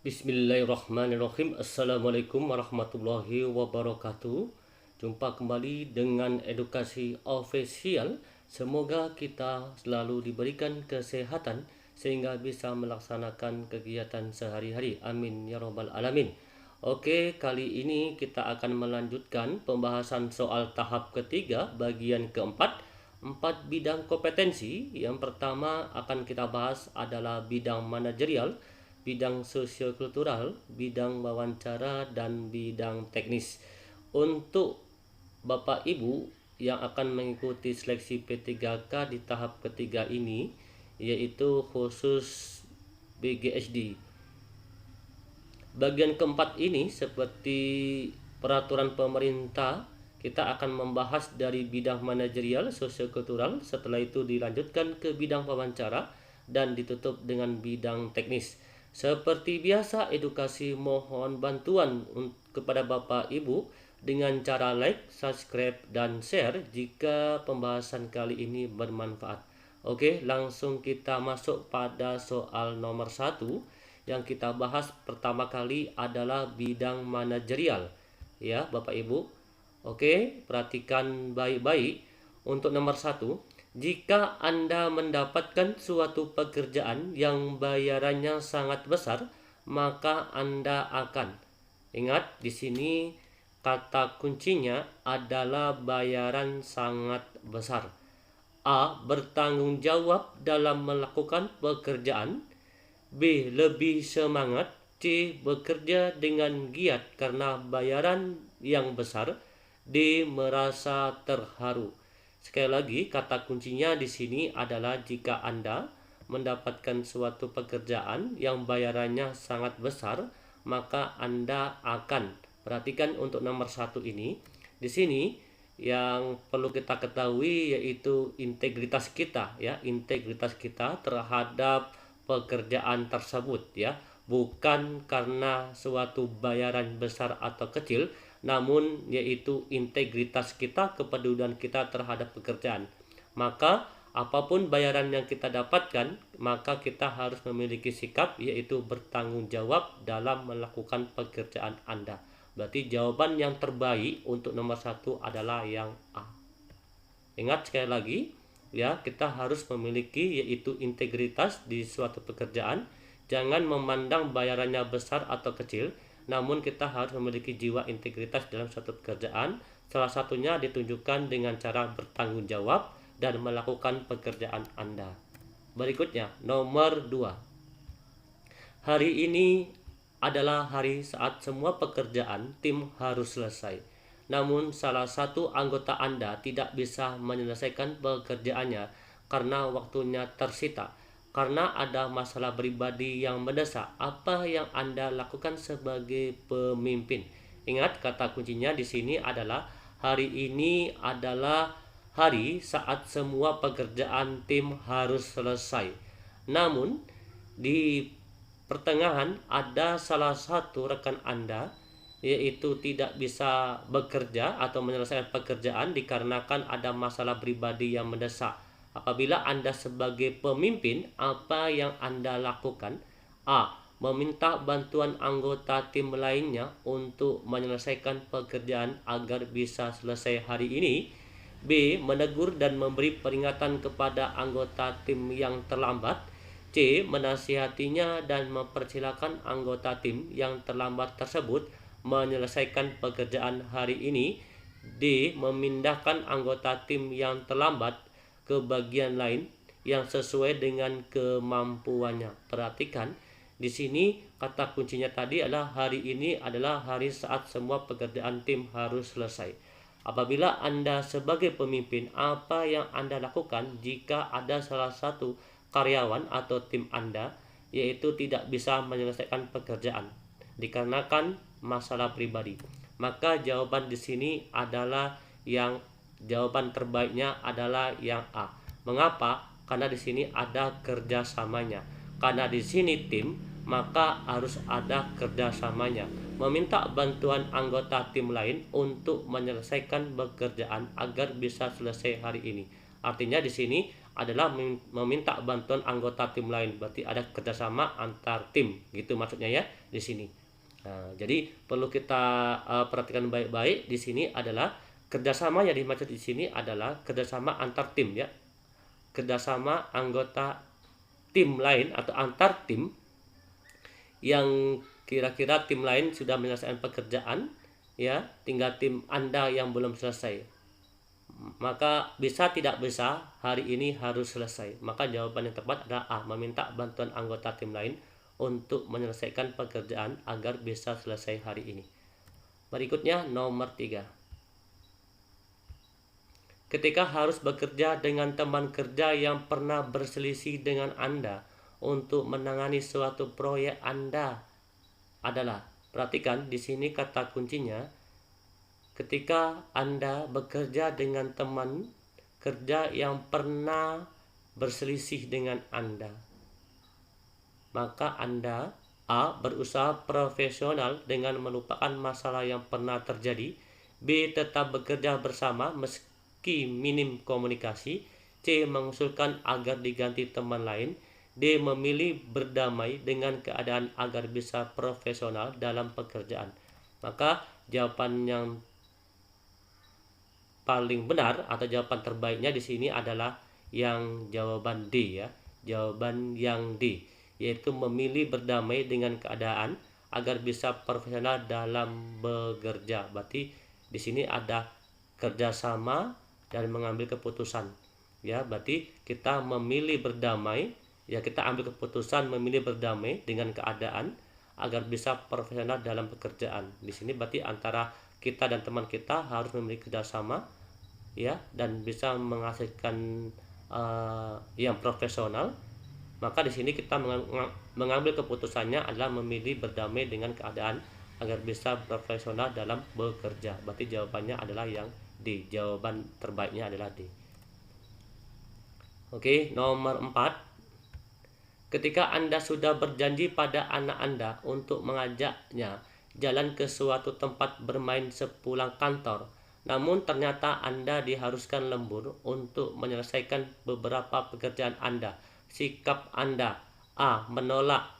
Bismillahirrahmanirrahim. Assalamualaikum warahmatullahi wabarakatuh. Jumpa kembali dengan edukasi official. Semoga kita selalu diberikan kesehatan sehingga bisa melaksanakan kegiatan sehari-hari. Amin ya rabbal alamin. Oke, kali ini kita akan melanjutkan pembahasan soal tahap ketiga bagian keempat, 4 bidang kompetensi. Yang pertama akan kita bahas adalah bidang manajerial, bidang sosiokultural, bidang wawancara, dan bidang teknis. Untuk Bapak Ibu yang akan mengikuti seleksi P3K di tahap ketiga ini, yaitu khusus BGSD. Bagian keempat ini seperti peraturan pemerintah, kita akan membahas dari bidang manajerial, sosiokultural, setelah itu dilanjutkan ke bidang wawancara, dan ditutup dengan bidang teknis. Seperti biasa, edukasi mohon bantuan kepada Bapak Ibu dengan cara like, subscribe, dan share jika pembahasan kali ini bermanfaat. Oke, langsung kita masuk pada soal nomor 1. Yang kita bahas pertama kali adalah bidang manajerial. Ya, Bapak Ibu. Oke, perhatikan baik-baik. Untuk nomor 1. Jika Anda mendapatkan suatu pekerjaan yang bayarannya sangat besar, maka Anda akan ingat di sini kata kuncinya adalah bayaran sangat besar. A. Bertanggung jawab dalam melakukan pekerjaan. B. Lebih semangat. C. Bekerja dengan giat karena bayaran yang besar. D. Merasa terharu. Sekali lagi, kata kuncinya di sini adalah jika Anda mendapatkan suatu pekerjaan yang bayarannya sangat besar, maka Anda akan. Perhatikan untuk nomor 1 ini. Di sini yang perlu kita ketahui yaitu integritas kita, ya, integritas kita terhadap pekerjaan tersebut, ya. Bukan karena suatu bayaran besar atau kecil, namun yaitu integritas kita, kepedulian kita terhadap pekerjaan. Maka apapun bayaran yang kita dapatkan, maka kita harus memiliki sikap yaitu bertanggung jawab dalam melakukan pekerjaan Anda. Berarti jawaban yang terbaik untuk nomor 1 adalah yang A. Ingat sekali lagi, ya, kita harus memiliki yaitu integritas di suatu pekerjaan. Jangan memandang bayarannya besar atau kecil, namun kita harus memiliki jiwa integritas dalam suatu pekerjaan. Salah satunya ditunjukkan dengan cara bertanggung jawab dan melakukan pekerjaan Anda. Berikutnya, nomor 2. Hari ini adalah hari saat semua pekerjaan tim harus selesai. Namun salah satu anggota Anda tidak bisa menyelesaikan pekerjaannya karena waktunya tersita. Karena ada masalah pribadi yang mendesak, apa yang Anda lakukan sebagai pemimpin? Ingat, kata kuncinya di sini adalah hari ini adalah hari saat semua pekerjaan tim harus selesai. Namun di pertengahan ada salah satu rekan Anda yaitu tidak bisa bekerja atau menyelesaikan pekerjaan dikarenakan ada masalah pribadi yang mendesak. Apabila Anda sebagai pemimpin, apa yang Anda lakukan? A. Meminta bantuan anggota tim lainnya untuk menyelesaikan pekerjaan agar bisa selesai hari ini. B. Menegur dan memberi peringatan kepada anggota tim yang terlambat. C. Menasihatinya dan mempersilahkan anggota tim yang terlambat tersebut menyelesaikan pekerjaan hari ini. D. Memindahkan anggota tim yang terlambat ke bagian lain yang sesuai dengan kemampuannya. Perhatikan di sini kata kuncinya tadi adalah hari ini adalah hari saat semua pekerjaan tim harus selesai. Apabila Anda sebagai pemimpin, apa yang Anda lakukan jika ada salah satu karyawan atau tim Anda yaitu tidak bisa menyelesaikan pekerjaan dikarenakan masalah pribadi? Maka jawaban di sini adalah jawaban terbaiknya adalah yang A. Mengapa? Karena di sini ada kerjasamanya. Karena di sini tim, maka harus ada kerjasamanya. meminta bantuan anggota tim lain untuk menyelesaikan pekerjaan agar bisa selesai hari ini. Artinya di sini adalah meminta bantuan anggota tim lain, berarti ada kerjasama antar tim, gitu maksudnya ya di sini. Nah, jadi perlu kita perhatikan baik-baik di sini adalah kerjasama yang dimaksud di sini adalah kerjasama antar tim ya, kerjasama anggota tim lain atau antar tim yang kira-kira tim lain sudah menyelesaikan pekerjaan ya, tinggal tim Anda yang belum selesai. Maka bisa tidak bisa hari ini harus selesai. Maka jawaban yang tepat adalah A, meminta bantuan anggota tim lain untuk menyelesaikan pekerjaan agar bisa selesai hari ini. Berikutnya nomor 3. Ketika harus bekerja dengan teman kerja yang pernah berselisih dengan Anda untuk menangani suatu proyek Anda adalah, perhatikan di sini kata kuncinya, ketika Anda bekerja dengan teman kerja yang pernah berselisih dengan Anda, maka Anda A, berusaha profesional dengan melupakan masalah yang pernah terjadi, B, tetap bekerja bersama meski minim komunikasi, C, mengusulkan agar diganti teman lain, D, memilih berdamai dengan keadaan agar bisa profesional dalam pekerjaan. Maka jawaban yang paling benar atau jawaban terbaiknya di sini adalah yang jawaban D ya. Jawaban yang D, yaitu memilih berdamai dengan keadaan agar bisa profesional dalam bekerja. Berarti di sini ada kerjasama dan mengambil keputusan ya. Berarti kita memilih berdamai ya, kita ambil keputusan memilih berdamai dengan keadaan agar bisa profesional dalam pekerjaan. Di sini berarti antara kita dan teman kita harus memiliki kerjasama ya, dan bisa menghasilkan yang profesional. Maka di sini kita mengambil keputusannya adalah memilih berdamai dengan keadaan agar bisa profesional dalam bekerja. Berarti jawabannya adalah yang D. Jawaban terbaiknya adalah D. Oke, nomor 4. Ketika Anda sudah berjanji pada anak Anda untuk mengajaknya jalan ke suatu tempat bermain sepulang kantor, namun ternyata Anda diharuskan lembur untuk menyelesaikan beberapa pekerjaan Anda. Sikap Anda A, menolak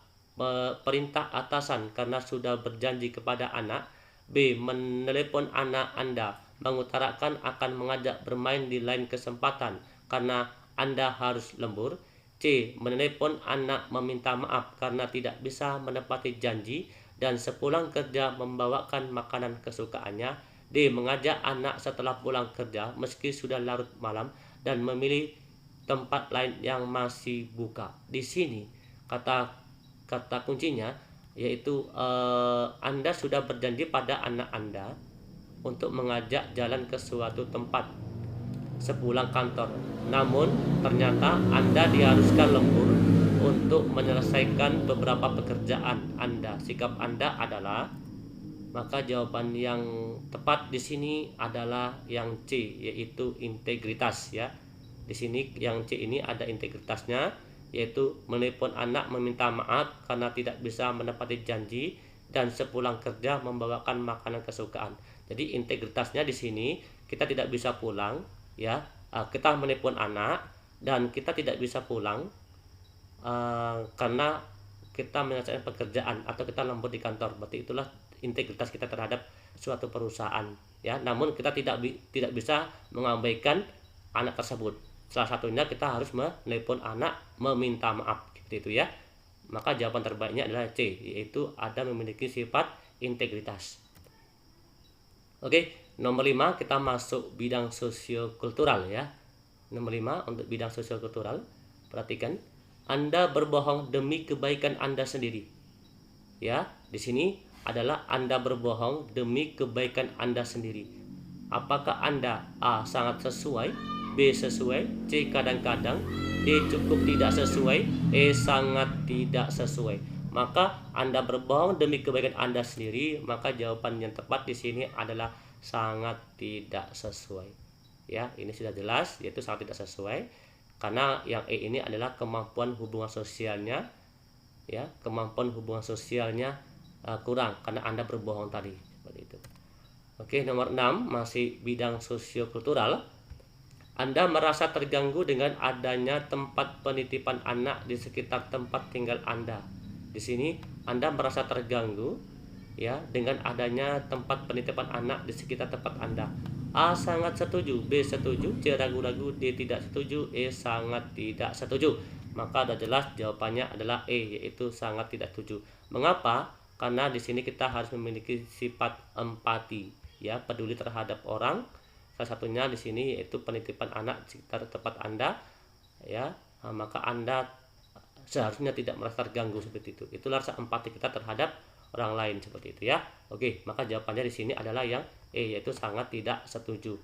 perintah atasan karena sudah berjanji kepada anak, B, menelepon anak Anda mengutarakan akan mengajak bermain di lain kesempatan karena Anda harus lembur, C, menelepon anak meminta maaf karena tidak bisa menepati janji dan sepulang kerja membawakan makanan kesukaannya, D, mengajak anak setelah pulang kerja meski sudah larut malam dan memilih tempat lain yang masih buka. Di sini kata kuncinya yaitu Anda sudah berjanji pada anak Anda untuk mengajak jalan ke suatu tempat sepulang kantor, namun ternyata Anda diharuskan lembur untuk menyelesaikan beberapa pekerjaan Anda. Sikap Anda adalah, maka jawaban yang tepat di sini adalah yang C, yaitu integritas ya. Di sini yang C ini ada integritasnya, yaitu menelepon anak meminta maaf karena tidak bisa menepati janji dan sepulang kerja membawakan makanan kesukaan. Jadi integritasnya di sini kita tidak bisa pulang ya, kita menelepon anak dan kita tidak bisa pulang karena kita menyelesaikan pekerjaan atau kita lembur di kantor. Berarti itulah integritas kita terhadap suatu perusahaan ya. Namun kita tidak bisa mengabaikan anak tersebut. Salah satunya kita harus menelepon anak meminta maaf seperti itu ya. Maka jawaban terbaiknya adalah C, yaitu ada memiliki sifat integritas. Oke, nomor 5 kita masuk bidang sosiokultural ya. Nomor 5 untuk bidang sosiokultural. Perhatikan, Anda berbohong demi kebaikan Anda sendiri. Ya, di sini adalah Anda berbohong demi kebaikan Anda sendiri. Apakah Anda A, sangat sesuai, B, sesuai, C, kadang-kadang, D, cukup tidak sesuai, E, sangat tidak sesuai? Maka Anda berbohong demi kebaikan Anda sendiri, maka jawaban yang tepat di sini adalah sangat tidak sesuai. Ya, ini sudah jelas, yaitu sangat tidak sesuai. Karena yang E ini adalah kemampuan hubungan sosialnya, ya, kemampuan hubungan sosialnya kurang karena Anda berbohong tadi, seperti itu. Oke, nomor 6 masih bidang sosiokultural. Anda merasa terganggu dengan adanya tempat penitipan anak di sekitar tempat tinggal Anda. Di sini Anda merasa terganggu ya dengan adanya tempat penitipan anak di sekitar tempat Anda. A sangat setuju, B setuju, C ragu-ragu, D tidak setuju, E sangat tidak setuju. Maka sudah jelas jawabannya adalah E, yaitu sangat tidak setuju. Mengapa? Karena di sini kita harus memiliki sifat empati, ya, peduli terhadap orang. Salah satunya di sini yaitu penitipan anak di sekitar tempat Anda, ya. Maka Anda seharusnya tidak merasa terganggu seperti itu. Itulah rasa empati kita terhadap orang lain, seperti itu ya. Oke, maka jawabannya di sini adalah yang E, yaitu sangat tidak setuju.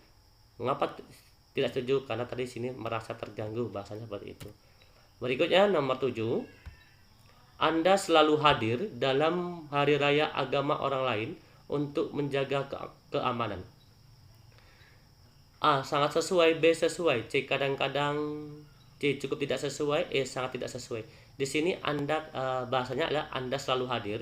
Mengapa tidak setuju? Karena tadi sini merasa terganggu, bahasanya seperti itu. Berikutnya nomor 7. Anda selalu hadir dalam hari raya agama orang lain untuk menjaga keamanan. A sangat sesuai, B sesuai, C kadang-kadang, C cukup tidak sesuai, E sangat tidak sesuai. Di sini Anda bahasanya adalah Anda selalu hadir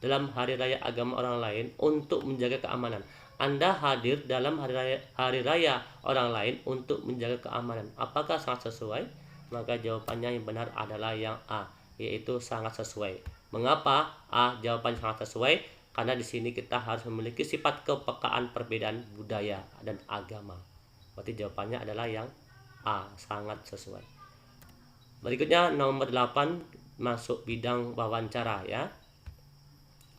dalam hari raya agama orang lain untuk menjaga keamanan. Anda hadir dalam hari raya orang lain untuk menjaga keamanan. Apakah sangat sesuai? Maka jawabannya yang benar adalah yang A, yaitu sangat sesuai. Mengapa A jawabannya sangat sesuai? Karena di sini kita harus memiliki sifat kepekaan perbedaan budaya dan agama. Berarti jawabannya adalah yang A, sangat sesuai. Berikutnya nomor 8 masuk bidang wawancara ya.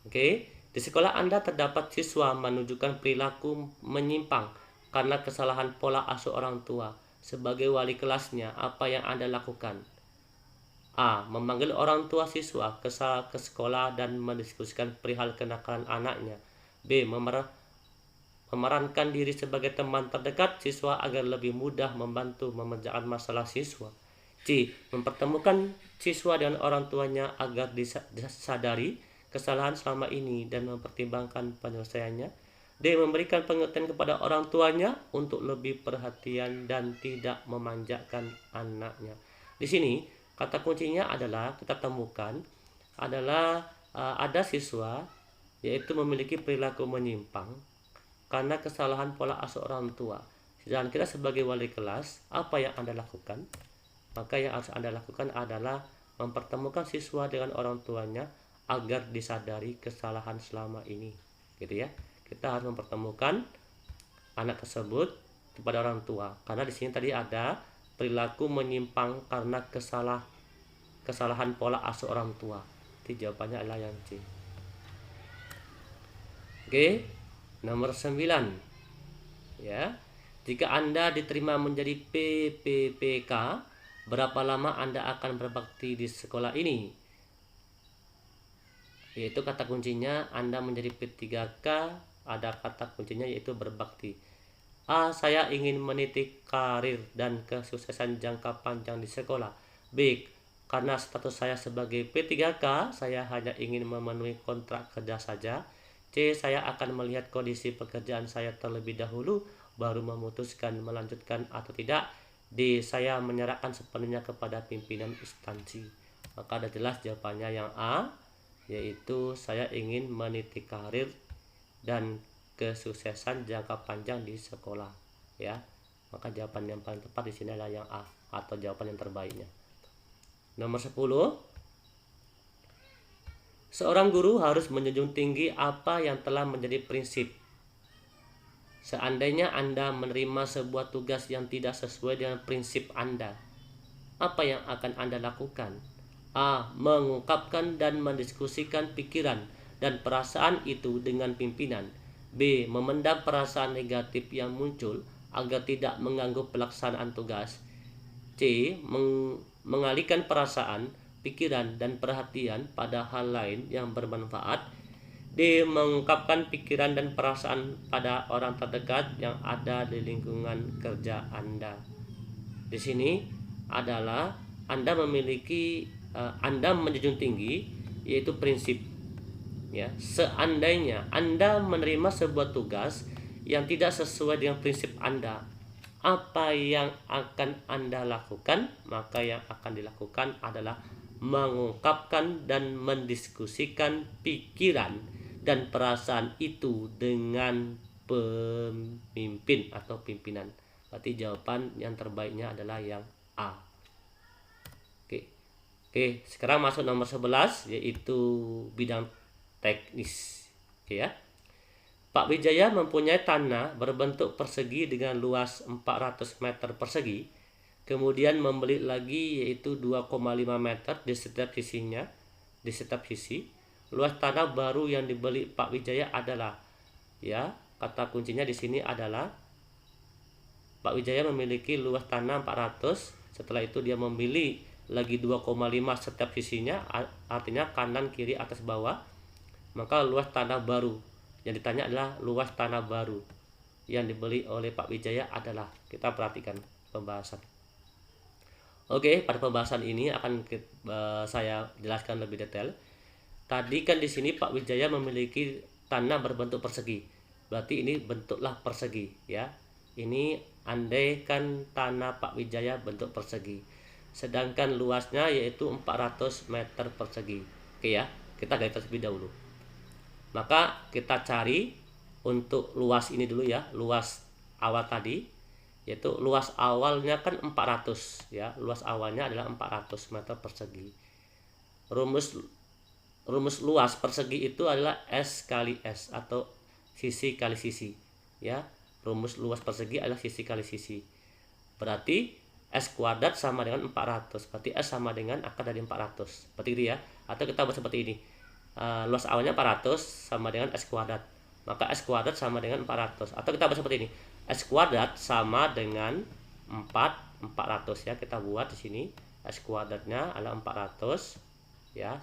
Oke, di sekolah Anda terdapat siswa menunjukkan perilaku menyimpang karena kesalahan pola asuh orang tua. Sebagai wali kelasnya, apa yang Anda lakukan? A. Memanggil orang tua siswa ke sekolah dan mendiskusikan perihal kenakalan anaknya. B. Memerankan diri sebagai teman terdekat siswa agar lebih mudah membantu memecahkan masalah siswa. C. Mempertemukan siswa dengan orang tuanya agar disadari kesalahan selama ini dan mempertimbangkan penyelesaiannya. D. Memberikan pengertian kepada orang tuanya untuk lebih perhatian dan tidak memanjakan anaknya. Di sini kata kuncinya adalah kita temukan adalah ada siswa yaitu memiliki perilaku menyimpang karena kesalahan pola asuh orang tua. Dan kita sebagai wali kelas, apa yang Anda lakukan? Maka yang harus Anda lakukan adalah mempertemukan siswa dengan orang tuanya agar disadari kesalahan selama ini, gitu ya. Kita harus mempertemukan anak tersebut kepada orang tua, karena di sini tadi ada perilaku menyimpang karena kesalahan pola asuh orang tua. Jadi jawabannya adalah yang C. Oke, nomor 9 ya. Jika Anda diterima menjadi PPPK, berapa lama Anda akan berbakti di sekolah ini? Yaitu kata kuncinya Anda menjadi P3K, ada kata kuncinya yaitu berbakti. A. Saya ingin meniti karir dan kesuksesan jangka panjang di sekolah. B. Karena status saya sebagai P3K, saya hanya ingin memenuhi kontrak kerja saja. C. Saya akan melihat kondisi pekerjaan saya terlebih dahulu, baru memutuskan melanjutkan atau tidak. D. Saya menyerahkan sepenuhnya kepada pimpinan instansi. Maka ada jelas jawabannya yang A, yaitu saya ingin meniti karir dan kesuksesan jangka panjang di sekolah ya. Maka jawaban yang paling tepat di sini adalah yang A, atau jawaban yang terbaiknya. Nomor 10. Seorang guru harus menjunjung tinggi apa yang telah menjadi prinsip. Seandainya Anda menerima sebuah tugas yang tidak sesuai dengan prinsip Anda, apa yang akan Anda lakukan? A. Mengungkapkan dan mendiskusikan pikiran dan perasaan itu dengan pimpinan. B. Memendam perasaan negatif yang muncul agar tidak mengganggu pelaksanaan tugas. C. Mengalihkan perasaan, pikiran, dan perhatian pada hal lain yang bermanfaat. D. Mengungkapkan pikiran dan perasaan pada orang terdekat yang ada di lingkungan kerja Anda. Di sini adalah Anda menjunjung tinggi yaitu prinsip ya. Seandainya Anda menerima sebuah tugas yang tidak sesuai dengan prinsip Anda, apa yang akan Anda lakukan? Maka yang akan dilakukan adalah mengungkapkan dan mendiskusikan pikiran dan perasaan itu dengan pemimpin atau pimpinan. Berarti jawaban yang terbaiknya adalah yang A. Oke, sekarang masuk nomor 11, yaitu bidang teknis. Oke ya. Pak Wijaya mempunyai tanah berbentuk persegi dengan luas 400 meter persegi. Kemudian membeli lagi yaitu 2,5 meter di setiap sisinya, di setiap sisi. Luas tanah baru yang dibeli Pak Wijaya adalah, ya, kata kuncinya di sini adalah Pak Wijaya memiliki luas tanah 400. Setelah itu dia membeli lagi 2,5 setiap sisinya, artinya kanan, kiri, atas, bawah. Maka luas tanah baru yang ditanya adalah luas tanah baru yang dibeli oleh Pak Wijaya adalah, kita perhatikan pembahasan. Oke, pada pembahasan ini akan saya jelaskan lebih detail. Tadi kan di sini Pak Wijaya memiliki tanah berbentuk persegi. Berarti ini bentuklah persegi, ya. Ini andaikan tanah Pak Wijaya bentuk persegi. Sedangkan luasnya yaitu 400 meter persegi. Oke ya, kita garis terlebih dahulu. Maka kita cari untuk luas ini dulu ya, luas awal tadi, yaitu luas awalnya kan 400 ya, luas awalnya adalah 400 meter persegi. Rumus luas persegi itu adalah S kali S atau sisi kali sisi ya. Rumus luas persegi adalah sisi kali sisi. Berarti S kuadrat sama dengan 400. Berarti S sama dengan akar dari 400. Seperti itu ya. Atau kita buat seperti ini. Luas awalnya 400 sama dengan S kuadrat. Maka S kuadrat sama dengan 400. Atau kita buat seperti ini. S kuadrat sama dengan 400 ya. Kita buat di sini. S kuadratnya adalah 400 ya.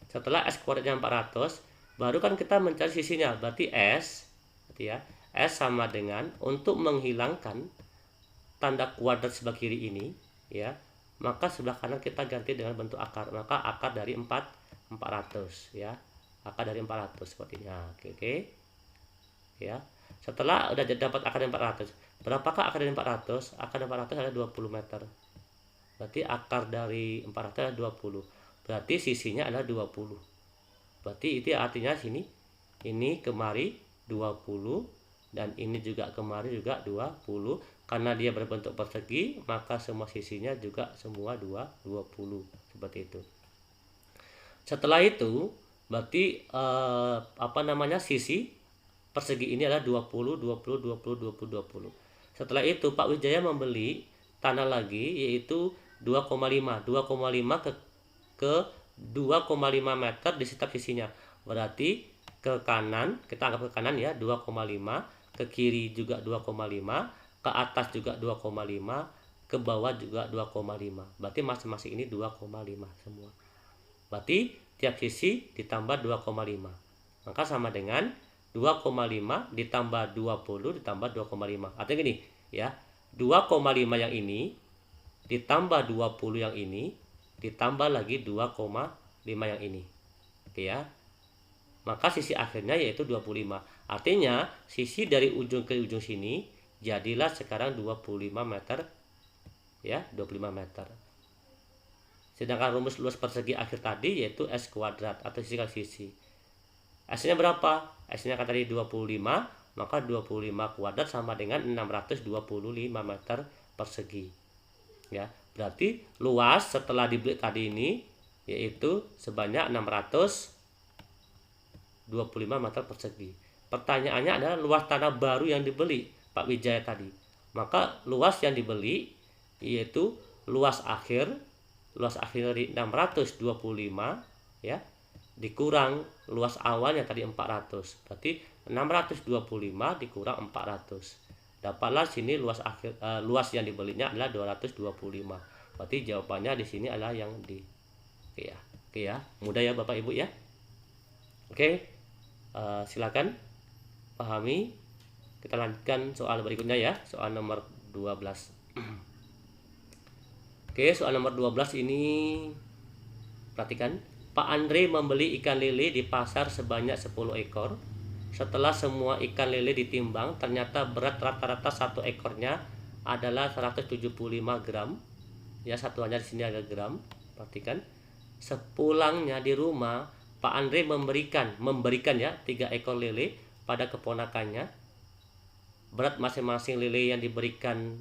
Setelah S kuadratnya 400, baru kan kita mencari sisinya. Berarti S, berarti ya. S sama dengan, untuk menghilangkan tanda kuadrat sebelah kiri ini ya, maka sebelah kanan kita ganti dengan bentuk akar. Maka akar dari 400 ya, akar dari 400 seperti ini. Oke. Ya, setelah udah dapat akar dari 400, berapakah akar dari 400? Akar dari 400 adalah 20 meter. Berarti akar dari 400 adalah 20. Berarti sisinya adalah 20. Berarti itu artinya sini ini kemari 20 dan ini juga kemari juga 20. Karena dia berbentuk persegi, maka semua sisinya juga semua 20 seperti itu. Setelah itu berarti sisi persegi ini adalah 20, 20, 20, 20, 20. Setelah itu Pak Wijaya membeli tanah lagi yaitu 2,5 ke 2,5 meter di setiap sisinya. Berarti ke kanan, kita anggap ke kanan ya 2,5, ke kiri juga 2,5, ke atas juga 2,5, ke bawah juga 2,5. Berarti masing-masing ini 2,5 semua. Berarti tiap sisi ditambah 2,5. Maka sama dengan 2,5 ditambah 20 ditambah 2,5. Artinya gini ya, 2,5 yang ini ditambah 20 yang ini ditambah lagi 2,5 yang ini. Oke ya. Maka sisi akhirnya yaitu 25. Artinya sisi dari ujung ke ujung sini jadilah sekarang 25 meter ya, 25 meter. Sedangkan rumus luas persegi akhir tadi yaitu S kuadrat atau sisi kali sisi. S-nya berapa? S-nya kan tadi 25, maka 25 kuadrat sama dengan 625 meter persegi. Ya, berarti luas setelah dibeli tadi ini yaitu sebanyak 625 meter persegi. Pertanyaannya adalah luas tanah baru yang dibeli Pak Wijaya tadi. Maka luas yang dibeli yaitu luas akhir dari 625 ya dikurang luas awalnya tadi 400. Berarti 625 dikurang 400. Dapatlah sini luas akhir luas yang dibelinya adalah 225. Berarti jawabannya di sini adalah yang D. Oke ya. Mudah ya Bapak Ibu ya. Oke. Silakan pahami. Kita lanjutkan soal berikutnya ya, soal nomor 12. Oke, soal nomor 12 ini perhatikan. Pak Andre membeli ikan lele di pasar sebanyak 10 ekor. Setelah semua ikan lele ditimbang, ternyata berat rata-rata satu ekornya adalah 175 gram. Ya, satuannya di sini ada gram. Perhatikan, sepulangnya di rumah, Pak Andre memberikan ya 3 ekor lele pada keponakannya. Berat masing-masing lele yang diberikan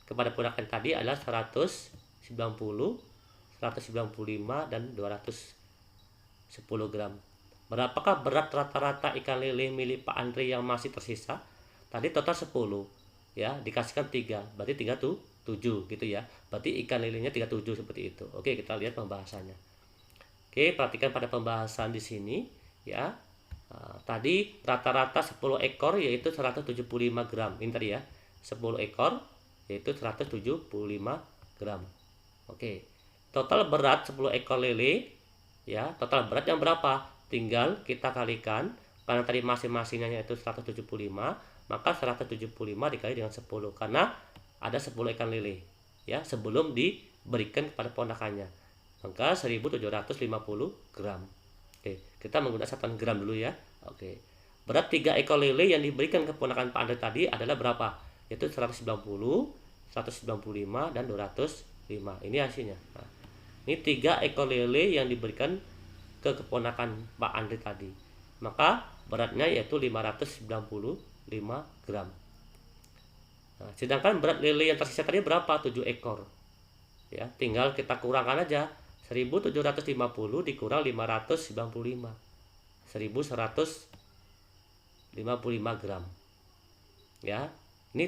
kepada ponakan tadi adalah 190, 195 dan 210 gram. Berapakah berat rata-rata ikan lele milik Pak Andre yang masih tersisa? Tadi total 10 ya, dikasihkan 3, berarti 3 tuh 7 gitu ya. Berarti ikan lelenya 37 seperti itu. Oke, kita lihat pembahasannya. Oke, perhatikan pada pembahasan di sini ya. Tadi rata-rata 10 ekor yaitu 175 gram. Ini tadi ya. 10 ekor yaitu 175 gram. Oke. Total berat 10 ekor lele ya, total berat yang berapa? Tinggal kita kalikan, karena tadi masing-masingnya itu 175, maka 175 dikali dengan 10 karena ada 10 ikan lele ya sebelum diberikan kepada ponakannya. Maka 1750 gram. Oke, kita menggunakan satuan gram dulu ya. Oke. Berat 3 ekor lele yang diberikan ke ponakan Pak Andre tadi adalah berapa? Yaitu 190, 195 dan 205. Ini hasilnya. Nah, ini 3 ekor lele yang diberikan ke keponakan Pak Andre tadi. Maka beratnya yaitu 595 gram. Nah, sedangkan berat lele yang tersisa tadi berapa? 7 ekor. Ya, tinggal kita kurangkan aja. 1750 dikurang 595. 1155 gram. Ya. Ini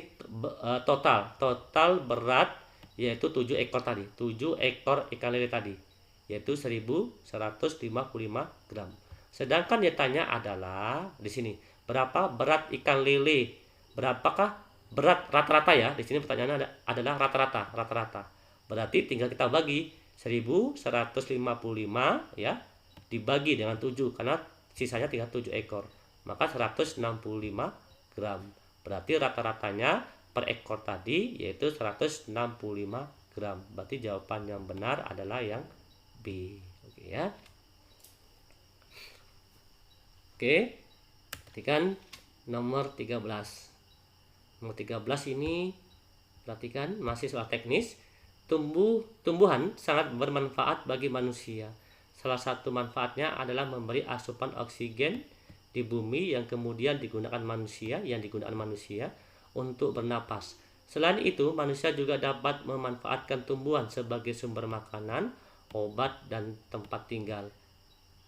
total berat yaitu 7 ekor tadi. 7 ekor ikan lele tadi. Yaitu 1155 gram. Sedangkan yang tanya adalah di sini, berapa berat ikan lele? Berapakah berat rata-rata ya? Di sini pertanyaannya adalah rata-rata. Berarti tinggal kita bagi 1155 ya dibagi dengan 7 karena sisanya tinggal 7 ekor. Maka 165 gram. Berarti rata-ratanya per ekor tadi yaitu 165 gram. Berarti jawaban yang benar adalah yang B. Oke ya. Oke. Perhatikan nomor 13. Nomor 13 ini perhatikan masih soal teknis. Tumbuhan sangat bermanfaat bagi manusia. Salah satu manfaatnya adalah memberi asupan oksigen di bumi yang kemudian digunakan manusia untuk bernapas. Selain itu, manusia juga dapat memanfaatkan tumbuhan sebagai sumber makanan, obat, dan tempat tinggal.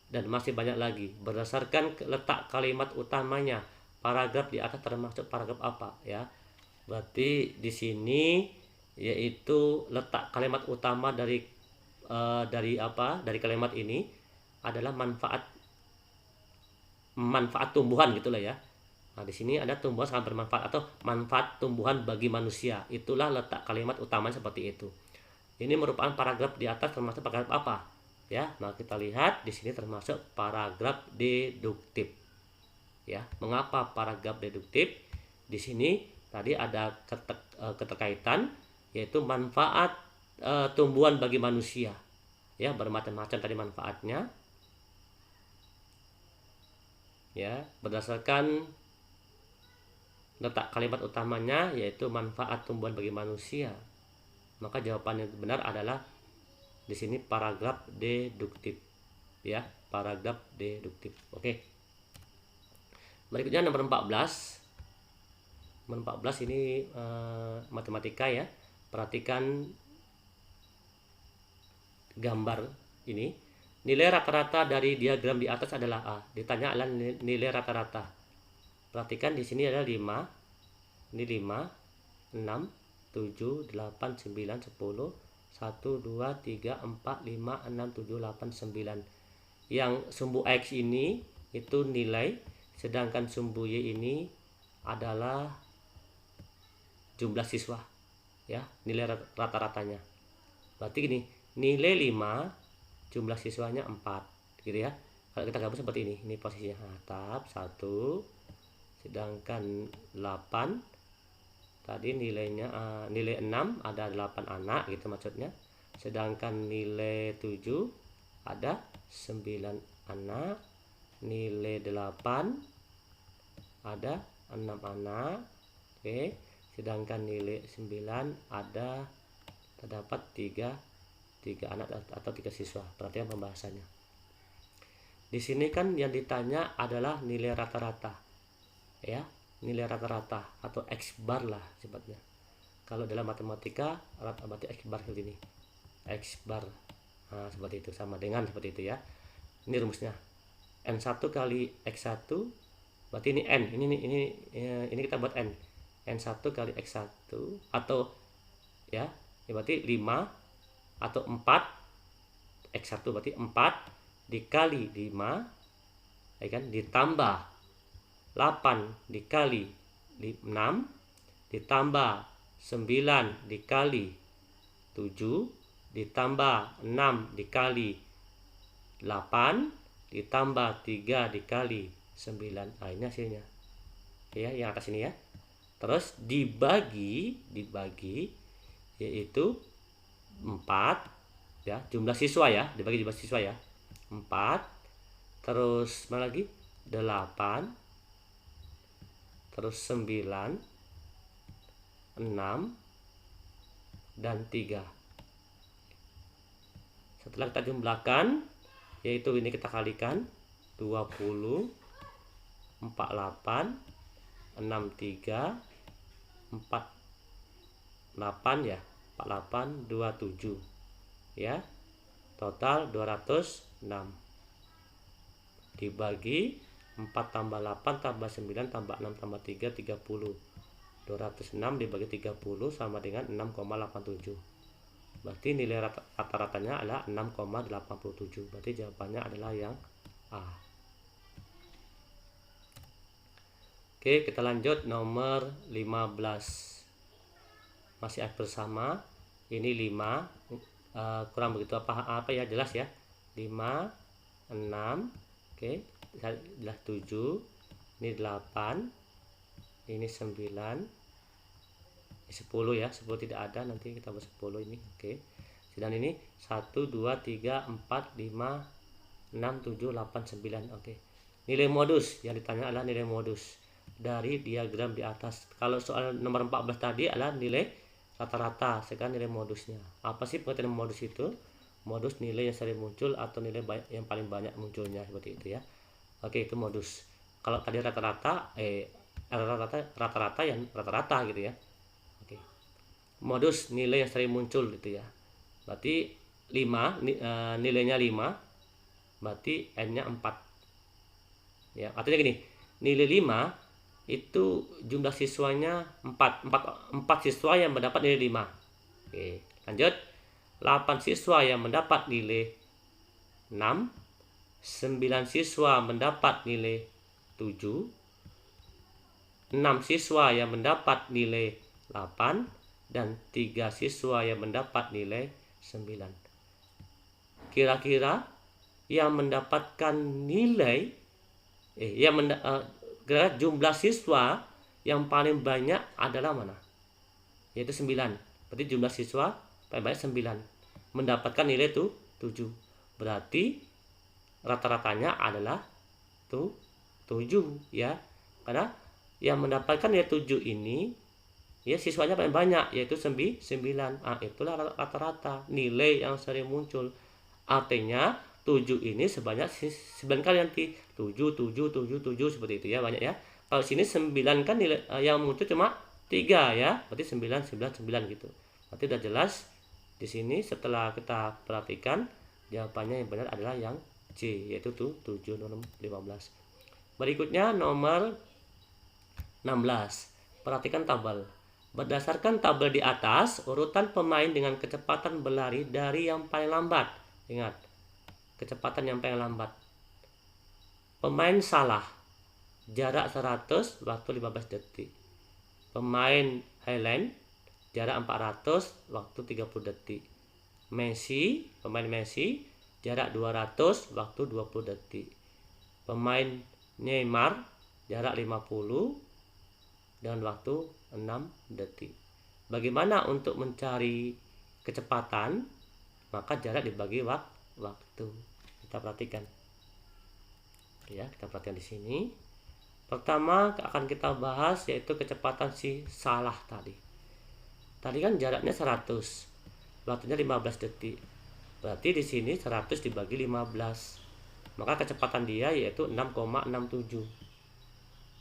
Dan masih banyak lagi. Berdasarkan letak kalimat utamanya, paragraf di atas termasuk paragraf apa ya? Berarti di sini yaitu letak kalimat utama dari kalimat ini adalah manfaat tumbuhan gitulah ya. Nah, di sini ada tumbuhan sangat bermanfaat atau manfaat tumbuhan bagi manusia. Itulah letak kalimat utama seperti itu. Ini merupakan paragraf di atas termasuk paragraf apa? Ya, nah kita lihat di sini termasuk paragraf deduktif. Ya, mengapa paragraf deduktif? Di sini tadi ada keterkaitan yaitu manfaat tumbuhan bagi manusia. Ya, bermacam-macam tadi manfaatnya. Ya, berdasarkan letak kalimat utamanya yaitu manfaat tumbuhan bagi manusia. Maka jawaban yang benar adalah di sini paragraf deduktif. Ya, paragraf deduktif. Oke. Berikutnya nomor 14. Nomor 14 ini matematika ya. Perhatikan gambar ini. Nilai rata-rata dari diagram di atas adalah A. Ditanya adalah nilai rata-rata. Perhatikan di sini ada 5. Ini 5, 6, 7, 8, 9, 10, 1, 2, 3, 4, 5, 6, 7, 8, 9. Yang sumbu X ini itu nilai, sedangkan sumbu Y ini adalah jumlah siswa. Ya, nilai rata-ratanya. Berarti gini, nilai 5, jumlah siswanya 4 gitu ya. Kalau kita gabung seperti ini posisinya atap 1, sedangkan 8 tadi nilainya nilai 6 ada 8 anak gitu maksudnya, sedangkan nilai 7 ada 9 anak, nilai 8 ada 6 anak. Oke, sedangkan nilai 9 terdapat 3 3 anak atau 3 siswa. Perhatikan pembahasannya. Di sini kan yang ditanya adalah nilai rata-rata, ya, nilai rata-rata atau X bar lah sifatnya. Kalau dalam matematika berarti X bar seperti ini, X bar, nah, seperti itu, sama dengan seperti itu ya. Ini rumusnya, N1 kali X1 berarti ini N, ini kita buat N1 kali X1 atau ya, berarti 5 atau 4, X1 berarti 4 dikali 5 ya kan, ditambah 8 dikali 6 ditambah 9 dikali 7 ditambah 6 dikali 8 ditambah 3 dikali 9. Nah, ini hasilnya ya, yang atas ini ya. Terus dibagi yaitu 4 ya, jumlah siswa ya, dibagi jumlah siswa ya, 4. Terus mana lagi, 8, terus 9, 6 dan 3. Setelah kita jumlahkan, yaitu ini kita kalikan 20, 48, 63, 48 ya, 48, 27 ya, total 206 dibagi 4 tambah 8 tambah 9 tambah 6 tambah 3, 30. 206 dibagi 30 sama dengan 6,87. Berarti nilai rata-ratanya adalah 6,87. Berarti jawabannya adalah yang A. Oke, kita lanjut nomor 15. Masih bersama. Ini 5, kurang begitu apa ya, jelas ya. 5, 6, oke, jelas 7, ini 8, ini 9, ini 10 ya, 10 tidak ada, nanti kita buat 10 ini, oke. Dan ini 1, 2, 3, 4, 5, 6, 7, 8, 9, oke. Nilai modus, yang ditanya adalah nilai modus dari diagram di atas. Kalau soal nomor 14 tadi adalah nilai rata-rata, sekarang nilai modusnya. Apa sih pengertian modus itu? Modus nilai yang sering muncul atau nilai yang paling banyak munculnya, seperti itu ya. Oke, itu modus. Kalau tadi rata-rata yang rata-rata gitu ya. Oke. Modus nilai yang sering muncul gitu ya. Berarti 5, nilainya 5, berarti N-nya 4. Ya, artinya gini, nilai 5 itu jumlah siswanya 4 siswa yang mendapat nilai 5. Oke, lanjut. 8 siswa yang mendapat nilai 6, 9 siswa mendapat nilai 7, 6 siswa yang mendapat nilai 8, dan 3 siswa yang mendapat nilai 9. Kira-kira yang mendapatkan nilai jumlah siswa yang paling banyak adalah mana? Yaitu 9. Berarti jumlah siswa paling banyak 9. Mendapatkan nilai itu 7. Berarti rata-ratanya adalah 7 ya. Karena yang mendapatkan nilai 7 ini ya siswanya paling banyak, yaitu 9. Itulah rata-rata nilai yang sering muncul. Artinya 7 ini sebanyak 9 kali nanti. 7 seperti itu ya, banyak ya. Kalau sini 9 kan nilai yang muncul cuma 3 ya. Berarti 9 gitu. Berarti udah jelas di sini. Setelah kita perhatikan, jawabannya yang benar adalah yang C, yaitu 7 nomor 15. Berikutnya nomor 16. Perhatikan tabel. Berdasarkan tabel di atas, urutan pemain dengan kecepatan berlari dari yang paling lambat. Ingat, kecepatan yang paling lambat. Pemain salah. Jarak 100, waktu 15 detik. Pemain Highland, jarak 400, waktu 30 detik. Pemain Messi, jarak 200, waktu 20 detik. Pemain Neymar, jarak 50 dan waktu 6 detik. Bagaimana untuk mencari kecepatan? Maka jarak dibagi waktu. Kita perhatikan. Ya, kita perhatikan di sini. Pertama akan kita bahas yaitu kecepatan si Salah tadi. Tadi kan jaraknya 100, waktunya 15 detik. Berarti di sini 100 dibagi 15. Maka kecepatan dia yaitu 6,67.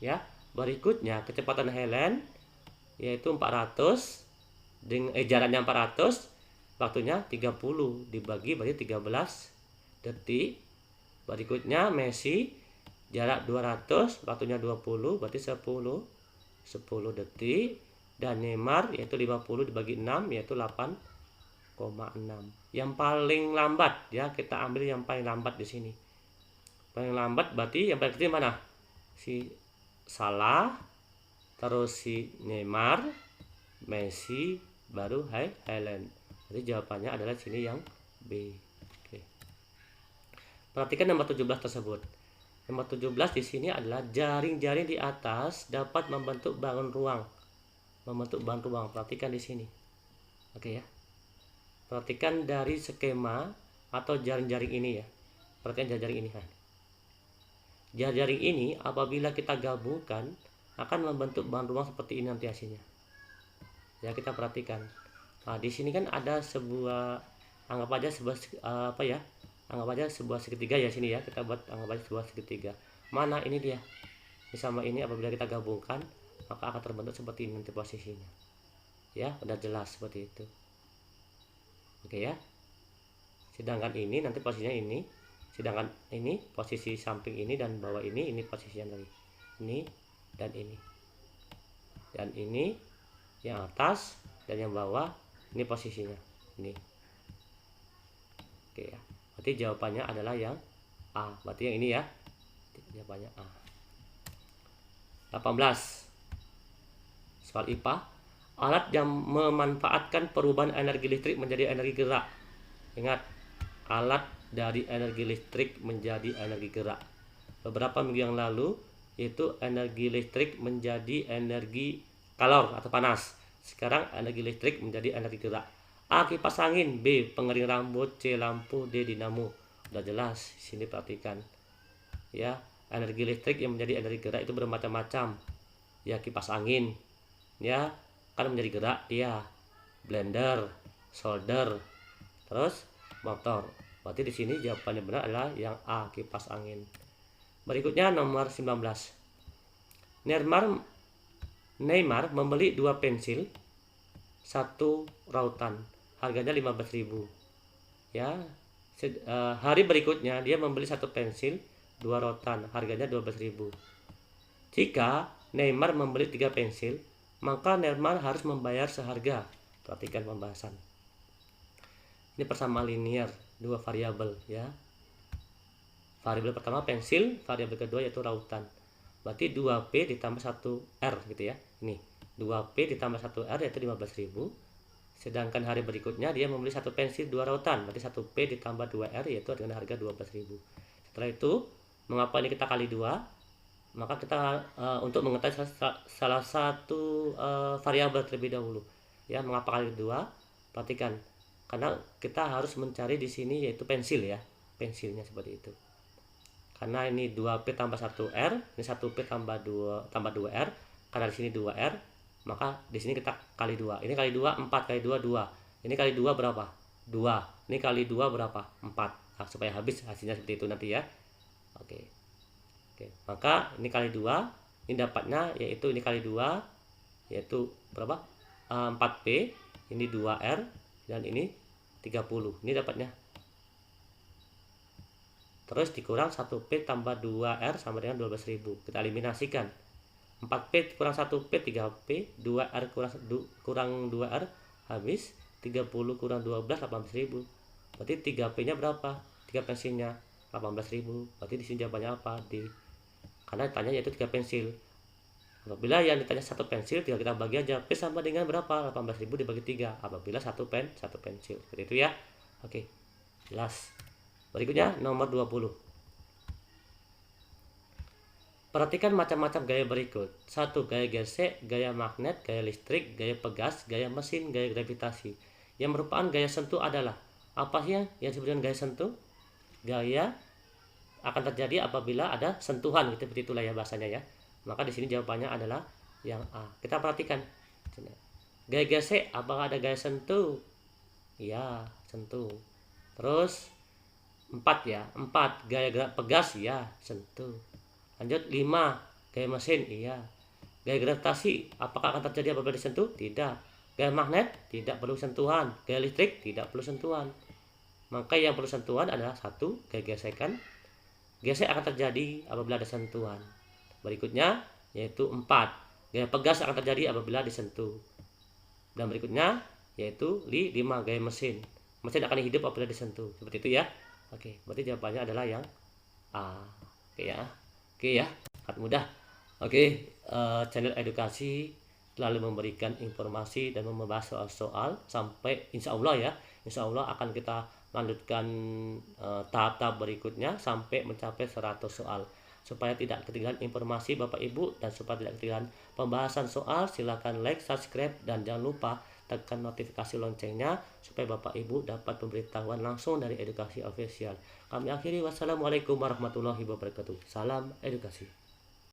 Ya. Berikutnya kecepatan Helen yaitu 400 dengan jaraknya 400, waktunya 30 dibagi berarti 13 detik. Berikutnya Messi jarak 200, waktunya 20 berarti 10 detik, dan Neymar yaitu 50 dibagi 6 yaitu 8,6. Yang paling lambat ya, kita ambil yang paling lambat di sini. Paling lambat berarti yang paling kecil mana? Si Salah, terus si Neymar, Messi, baru Haaland. Jadi jawabannya adalah sini yang B. Oke. Perhatikan nomor 17 tersebut. Nomor 17 di sini adalah jaring-jaring di atas dapat membentuk bangun ruang. Perhatikan di sini. Oke ya. Perhatikan dari skema atau jaring-jaring ini ya. Perhatikan jaring ini kan. Jaring ini apabila kita gabungkan akan membentuk bangun ruang seperti ini nanti hasilnya. Ya, kita perhatikan. Nah, di sini kan ada sebuah, anggap aja sebuah anggap aja sebuah segitiga ya sini ya. Kita buat anggap aja sebuah segitiga. Mana ini dia? Ini sama ini apabila kita gabungkan maka akan terbentuk seperti ini nanti posisinya. Ya, udah jelas seperti itu. Oke ya. Sedangkan ini nanti posisinya ini. Sedangkan ini posisi samping ini dan bawah ini posisinya dari ini dan ini. Dan ini yang atas dan yang bawah ini posisinya ini. Oke ya. Berarti jawabannya adalah yang A. Berarti yang ini ya. Jawabannya A. 18. Soal IPA. Alat yang memanfaatkan perubahan energi listrik menjadi energi gerak. Ingat, alat dari energi listrik menjadi energi gerak. Beberapa minggu yang lalu itu energi listrik menjadi energi kalor atau panas. Sekarang energi listrik menjadi energi gerak. A. Kipas angin, B. Pengering rambut, C. Lampu, D. Dinamo. Udah jelas. Sini perhatikan. Ya, energi listrik yang menjadi energi gerak itu bermacam-macam. Ya, kipas angin. Ya, kan menjadi gerak dia. Blender, solder, terus motor. Berarti di sini jawabannya benar adalah yang A, kipas angin. Berikutnya nomor 19. Neymar membeli 2 pensil, 1 rautan, harganya 15.000. Ya, hari berikutnya dia membeli 1 pensil, 2 rautan, harganya 12.000. Jika Neymar membeli 3 pensil, maka Neymar harus membayar seharga. Perhatikan pembahasan. Ini persamaan linear, 2 variabel ya. Variabel pertama pensil, variabel kedua yaitu rautan. Berarti 2P ditambah 1R gitu ya. Ini 2P ditambah 1R yaitu 15.000. Sedangkan hari berikutnya dia membeli 1 pensil, 2 rautan. Berarti 1P ditambah 2R yaitu dengan harga 12.000. Setelah itu, mengapa ini kita kali 2? Maka kita untuk mengetahui salah satu variabel terlebih dahulu. Ya, mengapa kali 2? Perhatikan. Karena kita harus mencari di sini yaitu pensil ya. Pensilnya seperti itu. Karena ini 2P tambah 1R, ini 1P tambah 2R. Karena di sini 2R, maka di sini kita kali 2. Ini kali 2 4 kali 2 2. Ini kali 2 berapa? 2. Ini kali 2 berapa? 4. Nah, supaya habis hasilnya seperti itu nanti ya. Oke. Maka ini kali 2, ini dapatnya yaitu ini kali 2 yaitu berapa? 4P, ini 2R dan ini 30. Ini dapatnya. Terus dikurang 1P tambah 2R sama dengan 12.000. Kita eliminasikan. 4P kurang 1P 3P, 2R kurang 2R habis, 30 kurang 12 18.000. Berarti 3P-nya berapa? 3 pensilnya 18.000. Berarti di sini jawabannya apa? Karena ditanya yaitu 3 pensil. Apabila yang ditanya 1 pensil, tinggal kita bagi aja. P sama dengan berapa? 18.000 dibagi 3. Apabila 1 pensil. Seperti itu ya. Oke. Jelas. Berikutnya nomor 20. Perhatikan macam-macam gaya berikut. 1. Gaya gesek, gaya magnet, gaya listrik, gaya pegas, gaya mesin, gaya gravitasi. Yang merupakan gaya sentuh adalah apa sih yang disebut dengan gaya sentuh? Gaya akan terjadi apabila ada sentuhan, gitu, seperti itulah ya bahasanya ya. Maka di sini jawabannya adalah yang A. Kita perhatikan. Gaya gesek, apakah ada gaya sentuh? Ya, sentuh. Terus 4 ya, 4 gaya gerak pegas ya, sentuh. Lanjut 5 gaya mesin iya. Gaya gravitasi apakah akan terjadi apabila disentuh? Tidak. Gaya magnet tidak perlu sentuhan. Gaya listrik tidak perlu sentuhan. Maka yang perlu sentuhan adalah 1 gaya gesekan. Gesek akan terjadi apabila ada sentuhan. Berikutnya yaitu 4 gaya pegas akan terjadi apabila disentuh. Dan berikutnya yaitu 5 gaya mesin. Mesin akan hidup apabila disentuh. Seperti itu ya. Oke, berarti jawabannya adalah yang A. Oke ya. Oke ya, sangat mudah. Oke, channel edukasi selalu memberikan informasi dan membahas soal-soal sampai insya Allah akan kita lanjutkan tahap-tahap berikutnya sampai mencapai 100 soal. Supaya tidak ketinggalan informasi Bapak Ibu dan supaya tidak ketinggalan pembahasan soal, silakan like, subscribe, dan jangan lupa tekan notifikasi loncengnya supaya Bapak Ibu dapat pemberitahuan langsung dari Edukasi Official. Kami akhiri, wassalamualaikum warahmatullahi wabarakatuh. Salam edukasi.